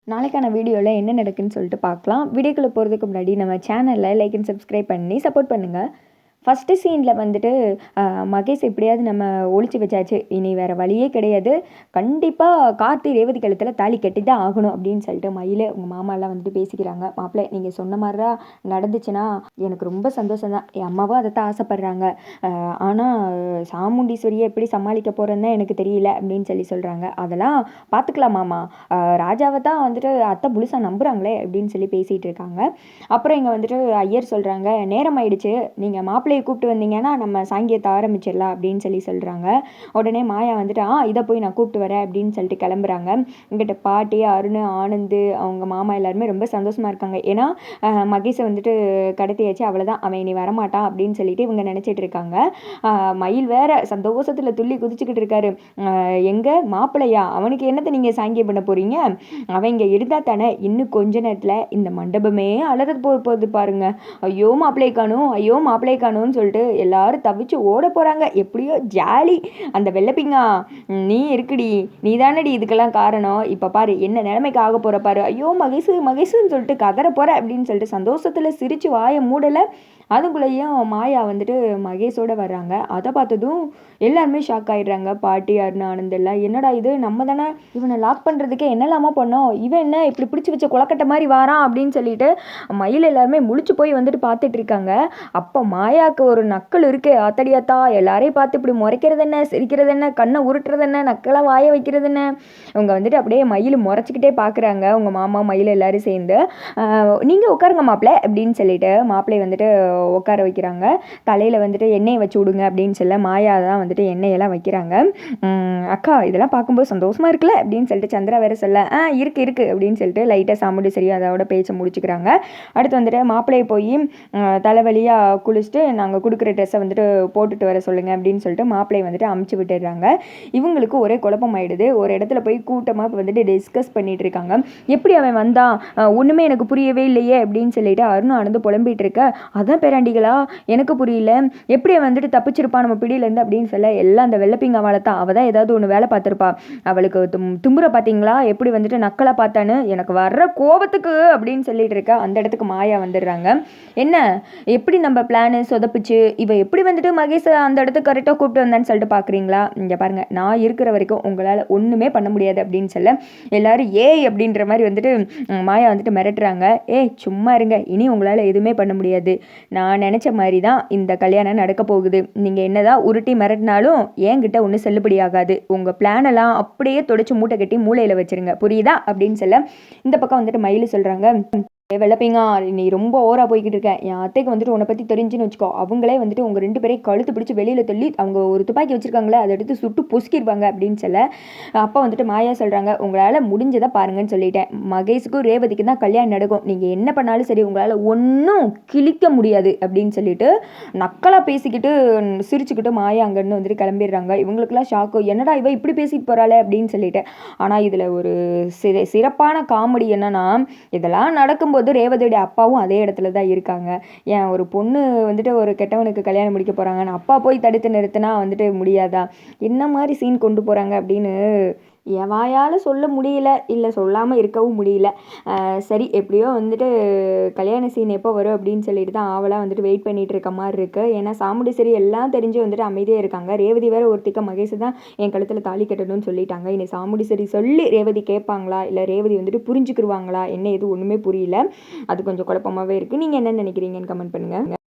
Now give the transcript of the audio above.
நாளைக்கான வீடியோவில் என்ன நடக்குன்னு சொல்லிட்டு பார்க்கலாம். வீடியோக்குள்ளே போகிறதுக்கு முன்னாடி நம்ம சேனலில் லைக் அண்ட் சப்ஸ்கிரைப் பண்ணி சப்போர்ட் பண்ணுங்கள். ஃபஸ்ட்டு சீனில் வந்துட்டு மகேஷ் எப்படியாவது நம்ம ஒழிச்சு வச்சாச்சு, இனி வேறு வழியே கிடையாது, கண்டிப்பாக கார்த்தி ரேவதி கழுத்தில் தாலி கட்டி தான் ஆகணும் அப்படின்னு சொல்லிட்டு மயில் உங்கள் மாமாலாம் வந்துட்டு பேசிக்கிறாங்க. மாப்பிள்ளை நீங்கள் சொன்ன மாதிரி தான் நடந்துச்சுன்னா எனக்கு ரொம்ப சந்தோஷம் தான், என் அம்மாவும் அதை தான் ஆசைப்பட்றாங்க, ஆனால் சாமுண்டீஸ்வரியை எப்படி சமாளிக்க போகிறேன்னு தான் எனக்கு தெரியல அப்படின்னு சொல்கிறாங்க. அதெல்லாம் பார்த்துக்கலாம் மாமா, ராஜாவை தான் வந்துட்டு அத்தை முழுசாக நம்புகிறாங்களே அப்படின்னு சொல்லி பேசிகிட்டு இருக்காங்க. அப்புறம் இங்கே வந்துட்டு ஐயர் சொல்கிறாங்க, நேரம் ஆயிடுச்சு, நீங்கள் மாப்பிள்ளையை கூப்பிட்டு வந்தீங்கன்னா நம்ம சாங்கியத்தை ஆரம்பிச்சிடலாம் அப்படின்னு சொல்கிறாங்க. உடனே மாயா வந்துட்டு இதை போய் நான் கூப்பிட்டு வரேன் அப்படின்னு சொல்லிட்டு கிளம்புறாங்க. இங்கிட்ட பாட்டி, அருண், ஆனந்த், அவங்க மாமா எல்லாருமே ரொம்ப சந்தோஷமாக இருக்காங்க. ஏன்னா மகேஷை வந்துட்டு கடத்தியாச்சு, அவ்வளோதான், அவன் இனி வரமாட்டான் அப்படின்னு சொல்லிட்டு இவங்க நினச்சிட்டு இருக்காங்க. மயில் வேற சந்தோஷத்தில் துள்ளி குதிச்சுக்கிட்டு இருக்காரு. எங்கே மாப்பிள்ளையா, அவனுக்கு என்னத்தை நீங்கள் சாங்கியம் பண்ண போகிறீங்க, அவன் இங்கே இருந்தால் தானே இன்னும் கொஞ்ச நேரத்தில் இந்த மண்டபமே அலறது போகுது பாருங்க, ஐயோ மாப்பிள்ளை காணும், ஐயோ மாப்பிள்ளை காணும்னு சொல்லிட்டு எல்லாரும் தவிச்சு ஓட போகிறாங்க. எப்படியோ ஜாலி, அந்த வெள்ளப்பிங்கா நீ இருக்குடி, நீ தானடி இதுக்கெல்லாம் காரணம், இப்போ பாரு என்ன நிலைமைக்கு ஆக போகிற பாரு, ஐயோ மகேஷுன்னு சொல்லிட்டு கதற போகிற அப்படின்னு சொல்லிட்டு சந்தோஷத்தில் சிரித்து வாயை மூடலை. அதுக்குள்ளேயும் மாயா வந்துட்டு மகேஷோட வர்றாங்க. அதை பார்த்ததும் எல்லாருமே ஷாக் ஆகிடுறாங்க. பாட்டி, அருண், ஆனந்த் எல்லாம், என்னடா இது, நம்ம தானே இவனை லாக் பண்ணுறதுக்கே என்னெல்லாமா பண்ணோம், இவன் என்ன இப்படி பிடிச்சி வச்ச குளக்கட்டை மாதிரி வாரான் அப்படின்னு சொல்லிட்டு மயில் எல்லாருமே முழிச்சு போய் வந்துட்டு பார்த்துட்டு இருக்காங்க. அப்போ மாயாவுக்கு ஒரு நக்கல் இருக்கு, ஆத்தடியாத்தா, எல்லாரையும் பார்த்து இப்படி முறைக்கிறது என்ன, சிரிக்கிறது என்ன, கண்ணை உருட்டுறது என்ன, நக்கலாக வாய வைக்கிறது என்ன, அவங்க வந்துட்டு அப்படியே மயில் முறைச்சிக்கிட்டே பார்க்குறாங்க. உங்கள் மாமா மயில் எல்லாரும் சேர்ந்து நீங்கள் உட்காருங்க மாப்பிள்ளை அப்படின்னு சொல்லிட்டு மாப்பிள்ளை வந்துட்டு உட்கார வைக்கிறாங்க. தலையில் வந்துட்டு எண்ணெயை வச்சு விடுங்க அப்படின்னு சொல்ல மாயா தான் வந்துட்டு எண்ணெயெல்லாம் வைக்கிறாங்க. அக்கா இதெல்லாம் பார்க்கும்போது சந்தோஷமாக இருக்குல்ல அப்படின்னு சொல்லிட்டு சந்திரா வேற சொல்ல இருக்கு அப்படின்னு சொல்லிட்டு லைட்டாக சாமுடி சரி அதோட பேச்சை முடிச்சுக்கிறாங்க. அடுத்து வந்துட்டு மாப்பிள்ளையை போய் தலைவலியாக குளிச்சுட்டு நாங்கள் கொடுக்குற ட்ரெஸ்ஸை வந்துட்டு போட்டுட்டு வர சொல்லுங்கள் அப்படின்னு சொல்லிட்டு மாப்பிள்ளையை வந்துட்டு அமுச்சு விட்டுடுறாங்க. இவங்களுக்கு ஒரே குழப்பம் ஆயிடுது. ஒரு இடத்துல போய் கூட்டமாக வந்துட்டு டிஸ்கஸ் பண்ணிட்டு இருக்காங்க. எப்படி அவன் வந்தான், ஒன்றுமே எனக்கு புரியவே இல்லையே அப்படின்னு சொல்லிட்டு அருண் ஆனந்து புலம்பிட்டு இருக்க, அதான் பேராண்டிகளா எனக்கு புரியல, எப்படி வந்துட்டு தப்பிச்சிருப்பான் நம்ம பிடியிலேருந்து அப்படின்னு சொல்ல, எல்லாம் அந்த வெள்ளப்பிங்க அவளை தான், அவள் தான் ஏதாவது ஒன்று வேலை பார்த்துருப்பா, அவளுக்கு தும்புற பார்த்தீங்களா எப்படி வந்துட்டு நக்கலை பார்த்தான்னு, எனக்கு வர்ற கோபத்துக்கு அப்படின்னு சொல்லிட்டு இருக்க. அந்த இடத்துக்கு மாயா வந்துடுறாங்க. என்ன எப்படி நம்ம பிளானு சொதப்பிச்சு, இவ எப்படி வந்துட்டு மகேஷ் அந்த இடத்துக்கு கரெக்டாக கூப்பிட்டு வந்தான்னு சொல்லிட்டு பார்க்குறீங்களா, இங்கே பாருங்கள் நான் இருக்கிற வரைக்கும் உங்களால் ஒன்றுமே பண்ண முடியாது அப்படின்னு சொல்ல, எல்லாரும் ஏய் அப்படின்ற மாதிரி வந்துட்டு மாயா வந்துட்டு மிரட்டுறாங்க. சும்மா இருங்க, இனி உங்களால் எதுவுமே பண்ண முடியாது, நான் நினச்ச மாதிரி தான் இந்த கல்யாணம் நடக்க போகுது, நீங்கள் என்னதான் உருட்டி மிரட்டினாலும் என்கிட்ட ஒன்றும் செல்லுபடி ஆகாது, உங்கள் பிளானெல்லாம் அப்படியே தொடச்சி மூட்டை கட்டி மூளையில் வச்சுருங்க புரியுதா அப்படின்னு சொல்ல, இந்த பக்கம் வந்துட்டு மயில் சொல்கிறாங்க, வெள்ளப்பிங்கா நீ ரொம்ப ஓவராக போய்கிட்டு இருக்க, என் அத்தைக்கு வந்துட்டு உன்னை பற்றி தெரிஞ்சுன்னு வச்சுக்கோ, அவங்களே வந்துட்டு உங்கள் 2 பேரையும் கழுத்து பிடிச்சி வெளியில் தள்ளி அவங்க ஒரு துப்பாக்கி வச்சுருக்காங்களே அதை எடுத்து சுட்டு பொசுக்கிடுவாங்க அப்படின்னு சொல்ல, அப்போ வந்துட்டு மாயா சொல்கிறாங்க, உங்களால் முடிஞ்சதை பாருங்கன்னு சொல்லிட்டேன், மகேஷுக்கும் ரேவதிக்கு தான் கல்யாணம் நடக்கும், நீங்கள் என்ன பண்ணாலும் சரி உங்களால் ஒன்றும் கிழிக்க முடியாது அப்படின்னு சொல்லிட்டு நக்கலாக பேசிக்கிட்டு சிரிச்சுக்கிட்டு மாயா அங்கேருந்து வந்துட்டு கிளம்பிடுறாங்க. இவங்களுக்குலாம் ஷாக்கு, என்னடா இவ இப்படி பேசிட்டு போகிறாளே அப்படின்னு சொல்லிட்டு. ஆனால் இதில் ஒரு சிறப்பான காமெடி என்னன்னா, இதெல்லாம் நடக்கும்போது ரேவதியோட அப்பாவும் அதே இடத்துல தான் இருக்காங்க. ஏன் ஒரு பொண்ணு வந்துட்டு ஒரு கெட்டவனுக்கு கல்யாணம் முடிக்க போகிறாங்கன்னு அப்பா போய் தடுத்து நிறுத்தினா வந்துட்டு முடியாதா, என்ன மாதிரி சீன் கொண்டு போகிறாங்க அப்படின்னு என் வாயால் சொல்ல முடியல, இல்லை சொல்லாமல் இருக்கவும் முடியல. சரி எப்படியோ வந்துட்டு கல்யாண சீன் எப்போ வரும் அப்படின்னு சொல்லிட்டு தான் ஆவலாக வந்துட்டு வெயிட் பண்ணிகிட்டு இருக்க மாதிரி இருக்குது. ஏன்னா சாமுண்டீஸ்வரி எல்லாம் தெரிஞ்சு வந்துட்டு அமைதியாக இருக்காங்க. ரேவதி வேறு ஒருத்திக்க மகேஷ் தான் என் கழுத்தில் தாலி கட்டணும்னு சொல்லிட்டாங்க. இனி சாமுண்டீஸ்வரி சொல்லி ரேவதி கேட்பாங்களா, இல்லை ரேவதி வந்துட்டு புரிஞ்சுக்கிடுவாங்களா, என்ன எது ஒன்றுமே புரியல. அது கொஞ்சம் குழப்பமாகவே இருக்குது. நீங்கள் என்ன நினைக்கிறீங்கன்னு கமெண்ட் பண்ணுங்கள்.